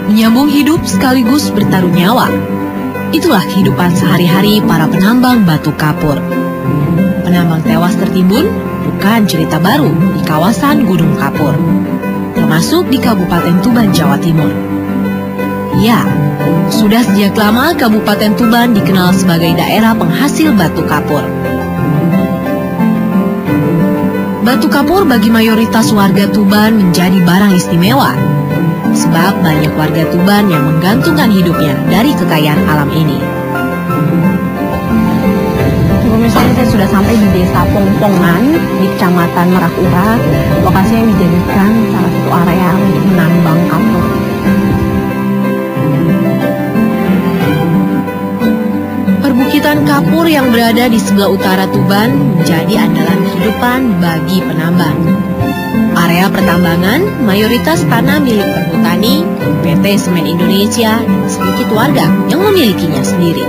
Menyambung hidup sekaligus bertaruh nyawa. Itulah kehidupan sehari-hari para penambang batu kapur. Penambang tewas tertimbun bukan cerita baru di kawasan Gunung Kapur, termasuk di Kabupaten Tuban, Jawa Timur. Ya, sudah sejak lama Kabupaten Tuban dikenal sebagai daerah penghasil batu kapur. Batu kapur bagi mayoritas warga Tuban menjadi barang istimewa, sebab banyak warga Tuban yang menggantungkan hidupnya dari kekayaan alam ini. Misalnya saya sudah sampai di Desa Pongpongan di Kecamatan Merak Urat. Lokasinya dijadikan salah satu area untuk menambang kapur. Perbukitan kapur yang berada di sebelah utara Tuban menjadi andalan kehidupan bagi penambang. Area pertambangan mayoritas tanah milik Perhutani, PT Semen Indonesia, dan sedikit warga yang memilikinya sendiri.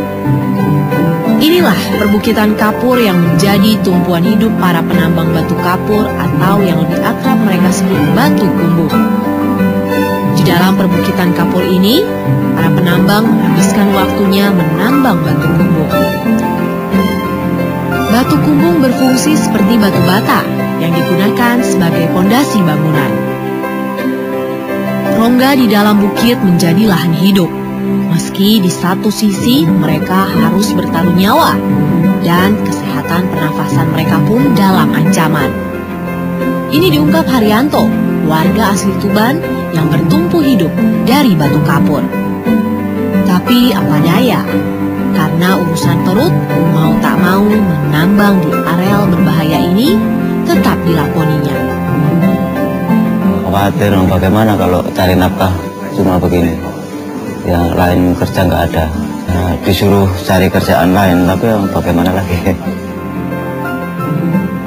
Inilah perbukitan kapur yang menjadi tumpuan hidup para penambang batu kapur atau yang lebih akrab mereka sebut batu kumbung. Di dalam perbukitan kapur ini, para penambang menghabiskan waktunya menambang batu kumbung. Batu kumbung berfungsi seperti batu bata yang digunakan sebagai pondasi bangunan. Rongga di dalam bukit menjadi lahan hidup, meski di satu sisi mereka harus bertaruh nyawa dan kesehatan pernafasan mereka pun dalam ancaman. Ini diungkap Haryanto, warga asli Tuban yang bertumpu hidup dari batu kapur. Tapi apa daya, karena urusan perut, mau tak mau menambang di areal berbahaya ini tetap dilakoninya. Khawatir bagaimana kalau cari nafkah cuma begini, yang lain kerja nggak ada. Nah, disuruh cari kerjaan lain, tapi bagaimana lagi?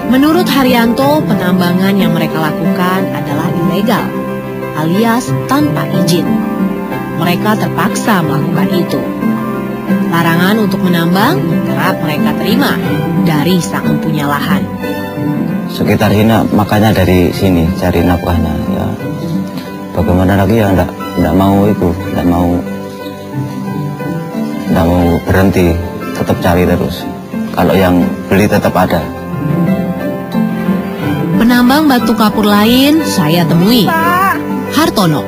Menurut Haryanto, penambangan yang mereka lakukan adalah ilegal, alias tanpa izin. Mereka terpaksa melakukan itu. Larangan untuk menambang kerap mereka terima dari sang empunya lahan. Sekitar sini makanya dari sini cari nafkahnya ya. Bagaimana lagi ya, enggak mau itu, enggak mau berhenti, tetap cari terus. Kalau yang beli tetap ada. Penambang batu kapur lain saya temui, Hartono,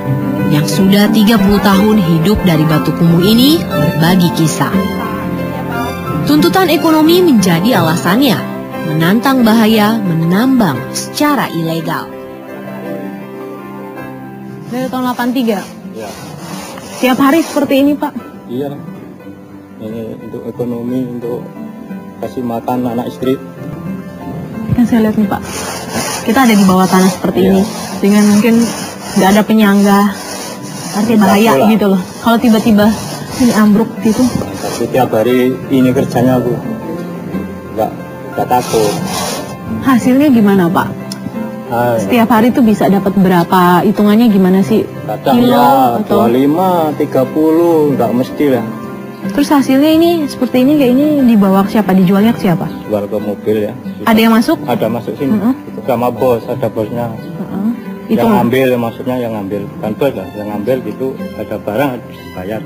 yang sudah 30 tahun hidup dari batu kumbung ini berbagi kisah. Tuntutan ekonomi menjadi alasannya menantang bahaya menambang secara ilegal. Dari tahun 83? Ya. Tiap hari seperti ini, Pak? Iya. Ini untuk ekonomi, untuk kasih makan anak istri. Kan saya lihat nih, Pak, kita ada di bawah tanah seperti Iya. ini, dengan mungkin nggak ada penyangga, artinya bahaya gitu loh. Kalau tiba-tiba ini ambruk gitu. Tapi tiap hari ini kerjanya Bu. Nggak takut. Hasilnya gimana, Pak? Setiap hari tuh bisa dapat berapa? Hitungannya gimana sih? Kadang Kilo ya atau 25, 30, nggak mesti lah. terus hasilnya ini seperti ini, kayak ini dibawa ke siapa? Dijualnya ke siapa? Jual ke mobil ya. Ada yang masuk? Ada masuk sini. Itu sama bos, ada bosnya. Itu Yang ngambil, maksudnya yang ngambil. Kan bos lah, yang ngambil gitu, ada barang bayar.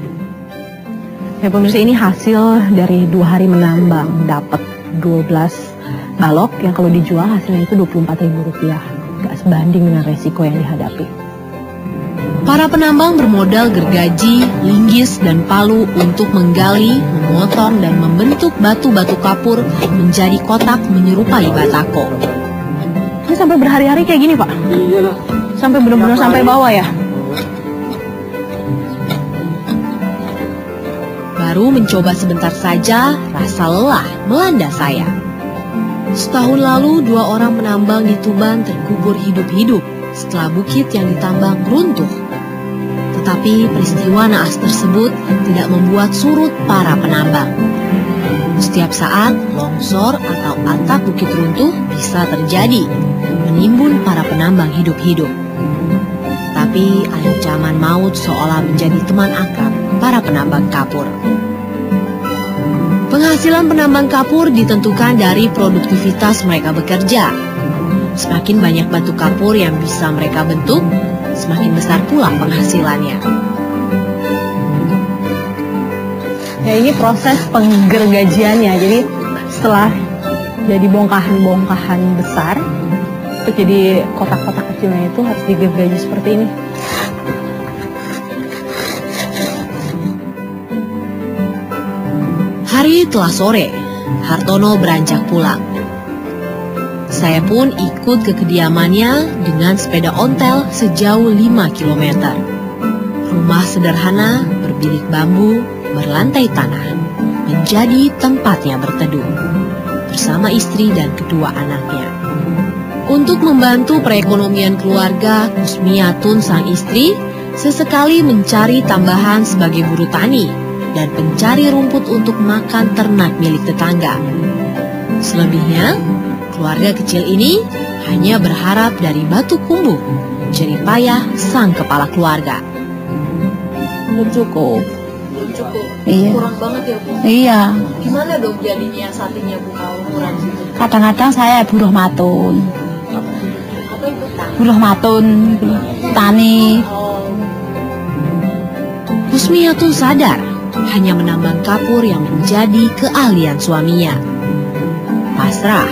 ya pemirsa, ini hasil dari 2 hari menambang, dapat 12 balok yang kalau dijual hasilnya itu Rp24.000. Gak sebanding dengan resiko yang dihadapi. Para penambang bermodal gergaji, linggis, dan palu untuk menggali, memotong, dan membentuk batu-batu kapur menjadi kotak menyerupai batako. Ini sampai berhari-hari kayak gini, Pak? Iya lah. Sampai benar-benar sampai bawah ya? Baru mencoba sebentar saja, rasa lelah melanda saya. Setahun lalu, 2 orang penambang di Tuban terkubur hidup-hidup setelah bukit yang ditambang runtuh. Tetapi peristiwa naas tersebut tidak membuat surut para penambang. Setiap saat longsor atau atap bukit runtuh bisa terjadi, menimbun para penambang hidup-hidup. Tapi ancaman maut seolah menjadi teman akrab para penambang kapur. Penghasilan penambang kapur ditentukan dari produktivitas mereka bekerja. Semakin banyak batu kapur yang bisa mereka bentuk, semakin besar pula penghasilannya. Ya, ini proses penggergajiannya. Jadi setelah jadi bongkahan-bongkahan besar, untuk jadi kotak-kotak kecilnya itu harus digergaji seperti ini. Hari telah sore, Hartono beranjak pulang. Saya pun ikut ke kediamannya dengan sepeda ontel sejauh 5 km. Rumah sederhana berbilik bambu, berlantai tanah, menjadi tempatnya berteduh bersama istri dan kedua anaknya. Untuk membantu perekonomian keluarga, Kusmiatun sang istri sesekali mencari tambahan sebagai buruh tani dan pencari rumput untuk makan ternak milik tetangga. Selebihnya, keluarga kecil ini hanya berharap dari batu kumbu, jerih payah sang kepala keluarga. Belum cukup. Belum cukup. Iya. Kurang banget ya, Bu. Iya. Gimana dong jadinya saatnya, Bu, kalau kurang gitu? Kadang-kadang saya buruh matun. Apa itu? Buruh matun, tani. Kusmiatun sadar hanya menambang kapur yang menjadi keahlian suaminya. Pasrah,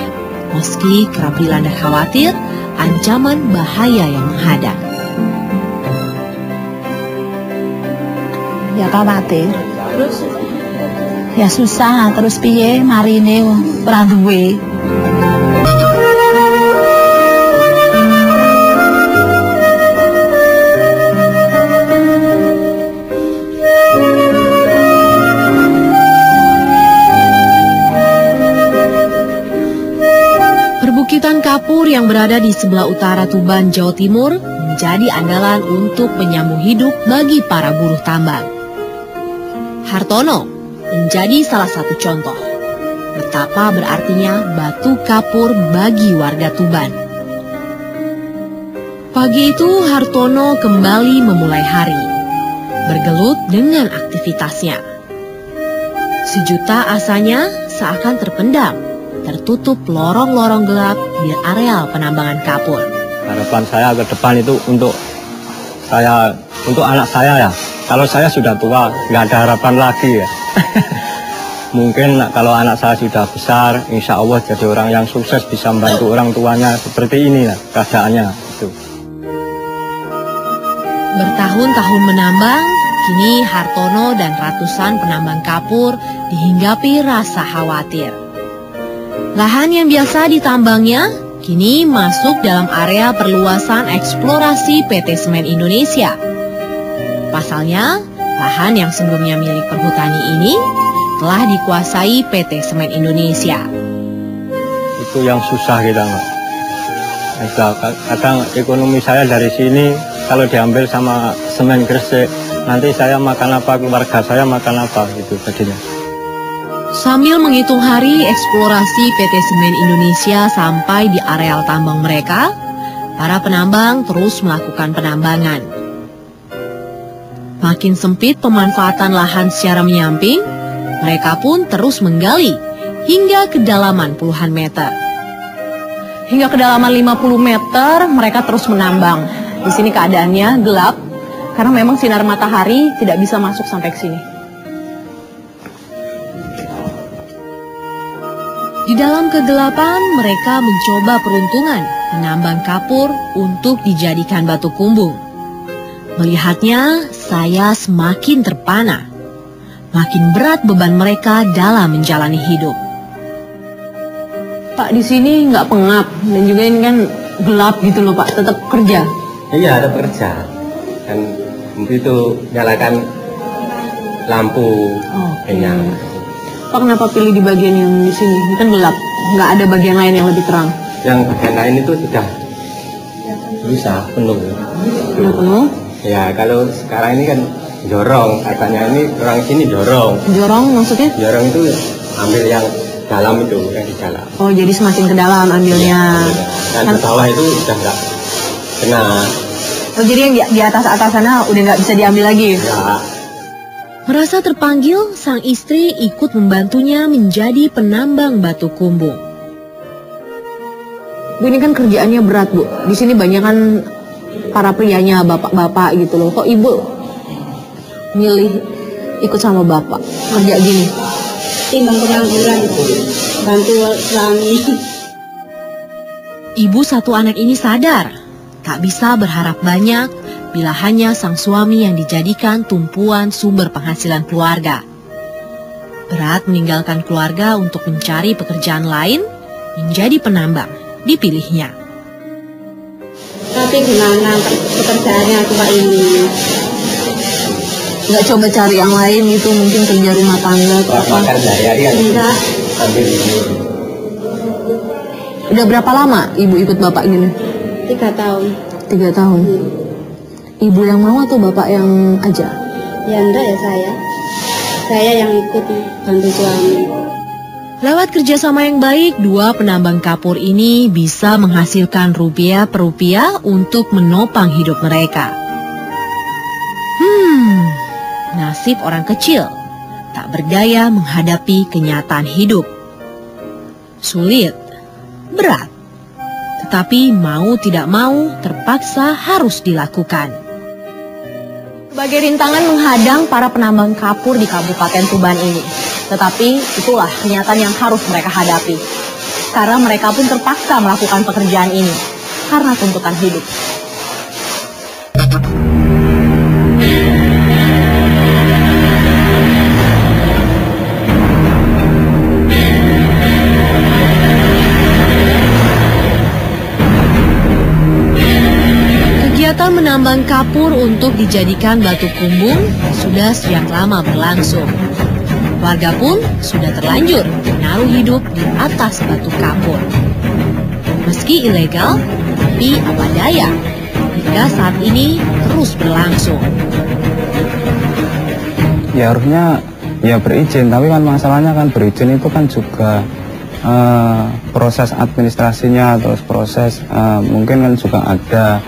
meski kerap dilanda khawatir ancaman bahaya yang menghadang. Ya khawatir. Terus Ya susah, terus piye marine ora duwe. Perbukitan kapur yang berada di sebelah utara Tuban, Jawa Timur menjadi andalan untuk menyambung hidup bagi para buruh tambang. Hartono menjadi salah satu contoh betapa berartinya batu kapur bagi warga Tuban. Pagi itu Hartono kembali memulai hari, bergelut dengan aktivitasnya. Sejuta asanya seakan terpendam, tertutup lorong-lorong gelap di areal penambangan kapur. Harapan saya ke depan itu untuk anak saya ya. Kalau saya sudah tua, nggak ada harapan lagi ya. Mungkin kalau anak saya sudah besar, insya Allah jadi orang yang sukses, bisa membantu orang tuanya seperti ini ya keadaannya. Itu. Bertahun-tahun menambang, kini Hartono dan ratusan penambang kapur dihinggapi rasa khawatir. Lahan yang biasa ditambangnya kini masuk dalam area perluasan eksplorasi PT Semen Indonesia. Pasalnya, lahan yang sebelumnya milik perhutani ini telah dikuasai PT Semen Indonesia. Itu yang susah kita, Mbak. Kadang ekonomi saya dari sini, kalau diambil sama Semen Gresik, nanti saya makan apa, keluarga saya makan apa, gitu jadinya. Sambil menghitung hari eksplorasi PT Semen Indonesia sampai di areal tambang mereka, para penambang terus melakukan penambangan. Makin sempit pemanfaatan lahan secara menyamping, mereka pun terus menggali hingga kedalaman puluhan meter. Hingga kedalaman 50 meter mereka terus menambang. Di sini keadaannya gelap karena memang sinar matahari tidak bisa masuk sampai ke sini. Di dalam kegelapan, mereka mencoba peruntungan menambang kapur untuk dijadikan batu kumbung. Melihatnya, saya semakin terpana. Makin berat beban mereka dalam menjalani hidup. Pak, di sini nggak pengap dan juga ini kan gelap gitu loh Pak, tetap kerja. Iya, ada pekerja. Dan itu nyalakan lampu kenyang. Pak, kenapa pilih di bagian yang di sini? Ini kan gelap, nggak ada bagian lain yang lebih terang. Yang bagian lain itu sudah bisa penuh. Sudah penuh? Ya kalau sekarang ini kan jorong, katanya ini orang sini jorong. Jorong maksudnya? Jorong itu ambil yang dalam itu, yang di dalam. Oh, jadi semakin ke dalam ambilnya. Dan ke bawah itu udah nggak kena. Oh, jadi yang di atas sana udah nggak bisa diambil lagi? Ya. Merasa terpanggil, sang istri ikut membantunya menjadi penambang batu kumbung. Bu, ini kan kerjaannya berat, Bu. Di sini banyak kan para prianya, bapak-bapak gitu loh. Kok ibu milih ikut sama bapak kerja gini? Timbang pengangguran, bantu suami. Ibu satu anak ini sadar, tak bisa berharap banyak bila hanya sang suami yang dijadikan tumpuan sumber penghasilan keluarga. Berat meninggalkan keluarga untuk mencari pekerjaan lain, menjadi penambang dipilihnya. Tapi gimana pekerjaannya cuma ini? Nggak coba cari yang lain gitu, mungkin kerja rumah tangga atau apa? Makan sehari-hari kan Enggak. ambil di sini. Udah berapa lama ibu ikut bapak gini? 3 tahun. 3 tahun. Ibu yang mau atau bapak yang aja? Ya enggak ya saya. Saya yang ikut bantu suami. Lewat kerjasama yang baik, dua penambang kapur ini bisa menghasilkan rupiah per rupiah untuk menopang hidup mereka. Nasib orang kecil, tak berdaya menghadapi kenyataan hidup. Sulit, berat, tetapi mau tidak mau terpaksa harus dilakukan. Sebagai rintangan menghadang para penambang kapur di Kabupaten Tuban ini. Tetapi itulah kenyataan yang harus mereka hadapi. Karena mereka pun terpaksa melakukan pekerjaan ini karena tuntutan hidup. Kegiatan menambang kapur untuk dijadikan batu kumbung sudah sejak lama berlangsung. Warga pun sudah terlanjur menaruh hidup di atas batu kapur. Meski ilegal, tapi apa daya, hingga saat ini terus berlangsung. Ya harusnya ya berizin, tapi kan masalahnya kan berizin itu kan juga proses administrasinya, terus proses mungkin kan juga ada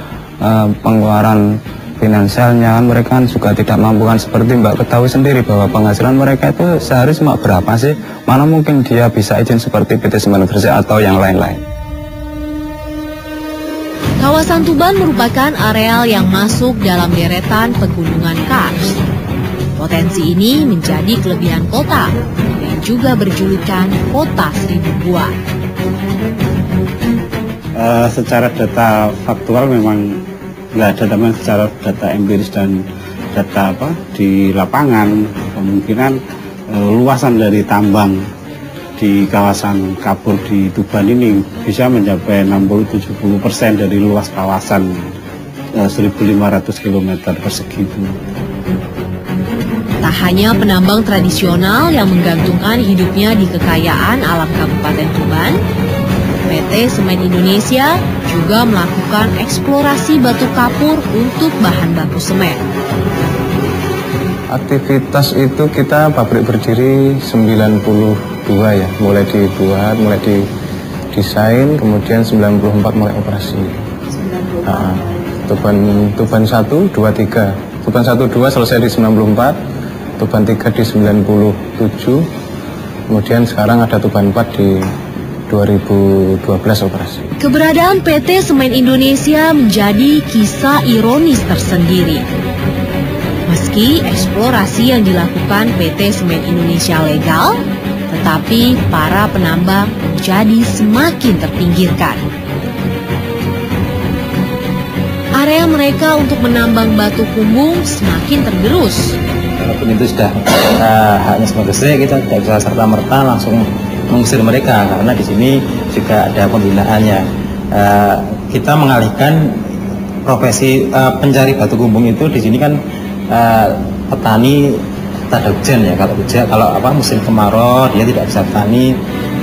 pengeluaran finansialnya, kan mereka kan juga tidak mampu, kan seperti Mbak ketahui sendiri bahwa penghasilan mereka itu sehari cuma berapa sih, mana mungkin dia bisa izin seperti PT Semen Gresik atau yang lain-lain. Kawasan Tuban merupakan areal yang masuk dalam deretan pegunungan Kars. Potensi ini menjadi kelebihan kota yang juga berjulukan kota seribu gua. Secara data faktual memang nggak ada, teman, secara data empiris dan data di lapangan kemungkinan luasan dari tambang di kawasan kapur di Tuban ini bisa mencapai 60-70% dari luas kawasan 1.500 km persegi itu. Tak hanya penambang tradisional yang menggantungkan hidupnya di kekayaan alam Kabupaten Tuban, PT Semen Indonesia juga melakukan eksplorasi batu kapur untuk bahan baku semen. Aktivitas itu kita pabrik berdiri 92 ya, mulai dibuat, mulai didesain, kemudian 94 mulai operasi. Tuban 1, 2, 3. Tuban 1, 2 selesai di 94, Tuban 3 di 97, kemudian sekarang ada Tuban 4 di 2012 operasi. Keberadaan PT Semen Indonesia menjadi kisah ironis tersendiri. Meski eksplorasi yang dilakukan PT Semen Indonesia legal, tetapi para penambang menjadi semakin terpinggirkan. Area mereka untuk menambang batu kumbung semakin tergerus. Walaupun itu sudah haknya Semen Gresik, kita tidak bisa serta-merta langsung mengusir mereka karena di sini juga ada pembinaannya. Kita mengalihkan profesi pencari batu kumbung itu di sini kan petani tak ada hujan ya. Kalau musim kemarau dia tidak bisa petani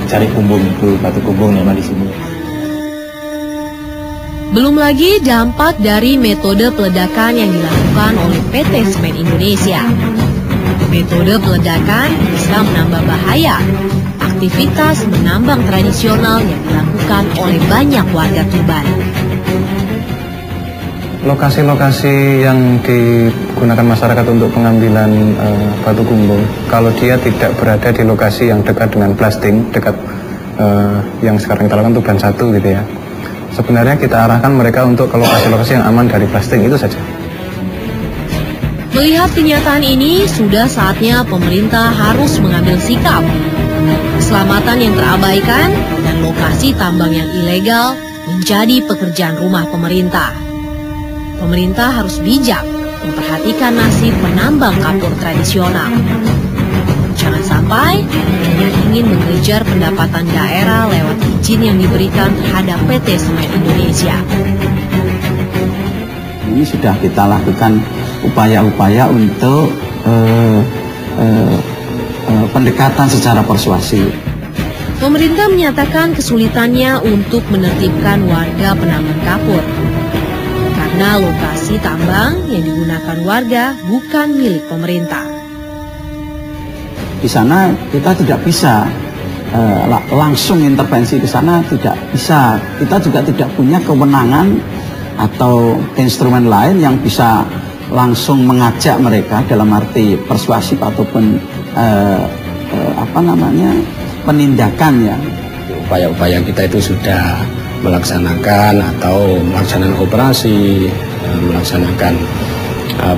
cari kumbung itu, batu kumbung memang di sini. Belum lagi dampak dari metode peledakan yang dilakukan oleh PT Semen Indonesia. Metode peledakan bisa menambah bahaya aktivitas menambang tradisional yang dilakukan oleh banyak warga Tuban. Lokasi-lokasi yang digunakan masyarakat untuk pengambilan batu gumbung, kalau dia tidak berada di lokasi yang dekat dengan blasting, dekat yang sekarang kita lakukan Tuban 1 gitu ya. Sebenarnya kita arahkan mereka untuk ke lokasi-lokasi yang aman dari blasting, itu saja. Melihat kenyataan ini, sudah saatnya pemerintah harus mengambil sikap. Keselamatan yang terabaikan dan lokasi tambang yang ilegal menjadi pekerjaan rumah pemerintah. Pemerintah harus bijak memperhatikan nasib penambang kapur tradisional. Jangan sampai hanya ingin mengejar pendapatan daerah lewat izin yang diberikan terhadap PT Semen Indonesia. Ini sudah kita lakukan upaya-upaya untuk pendekatan secara persuasif. Pemerintah menyatakan kesulitannya untuk menertibkan warga penambang kapur. Karena lokasi tambang yang digunakan warga bukan milik pemerintah. Di sana kita tidak bisa langsung intervensi ke sana, tidak bisa. Kita juga tidak punya kewenangan atau instrumen lain yang bisa langsung mengajak mereka dalam arti persuasif ataupun penindakan ya. Upaya-upaya kita itu sudah melaksanakan atau melaksanakan operasi, melaksanakan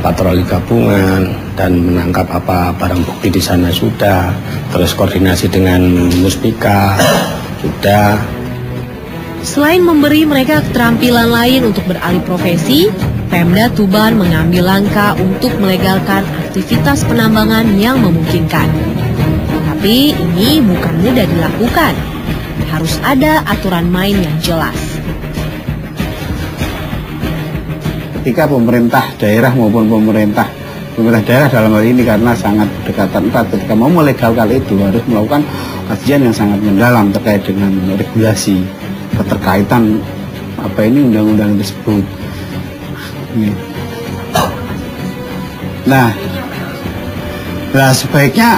patroli gabungan dan menangkap apa barang bukti di sana sudah, terus koordinasi dengan Muspika sudah. Selain memberi mereka keterampilan lain untuk beralih profesi, Pemda Tuban mengambil langkah untuk melegalkan aktivitas penambangan yang memungkinkan. Tapi ini bukan mudah dilakukan. Harus ada aturan main yang jelas. Ketika pemerintah daerah maupun pemerintah daerah dalam hal ini karena sangat berdekatan erat, ketika mau melegalkan itu harus melakukan kajian yang sangat mendalam terkait dengan regulasi keterkaitan apa ini undang-undang tersebut. Nah sebaiknya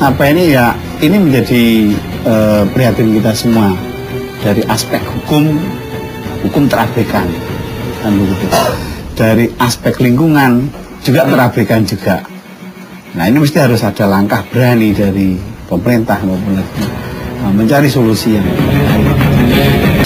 apa ini ya, ini menjadi prihatin kita semua dari aspek hukum terabaikan kan begitu. Dari aspek lingkungan juga terabaikan juga. Nah ini mesti harus ada langkah berani dari pemerintah maupun mencari solusi yang baik.